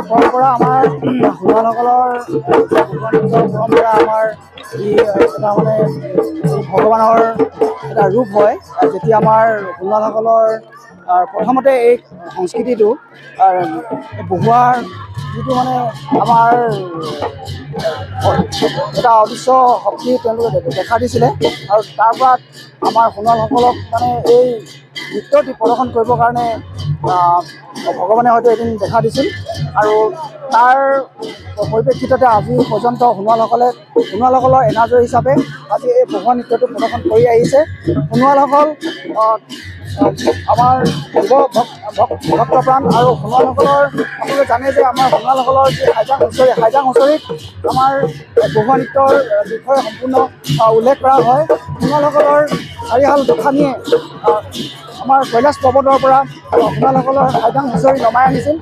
পৰম্পৰা আমাৰ সোণোৱালসকলৰ পৰম্পৰা আমাৰ এটা মানে ভগৱানৰ এটা ৰূপ হয়। যেতিয়া আমাৰ সোণোৱালসকলৰ প্ৰথমতে এই সংস্কৃতিটো বহুৱাৰ যিটো মানে আমাৰ এটা অদৃশ্য শক্তি তেওঁলোকে দেখা দিছিলে আৰু তাৰ পৰা আমাৰ সোণোৱালসকলক মানে এই নৃত্যটি প্ৰদৰ্শন কৰিবৰ কাৰণে ভগৱানে হয়তো এদিন দেখা দিছিল আৰু তাৰ পৰিপ্ৰেক্ষিততে আজি পৰ্যন্ত সোণোৱালসকলৰ এনাজৰী হিচাপে আজি এই বহুৱা নৃত্যটো প্ৰদৰ্শন কৰি আহিছে। সোণোৱালসকল আমাৰ ভক্তপ্ৰাণ আৰু সোণোৱালসকলৰ আপোনালোকে জানে যে আমাৰ সোণোৱালসকলৰ যি হাইজাং হুঁচৰিত আমাৰ বহুৱা নৃত্যৰ বিষয়ে সম্পূৰ্ণ উল্লেখ কৰা হয়। সোণোৱালসকলৰ চাৰিহাল গোসাঁনীয়ে আমাৰ কৈলাশ পৰ্বতৰ পৰা সোণোৱালসকলৰ হাইজাং হুঁচৰি নমাই আনিছিল।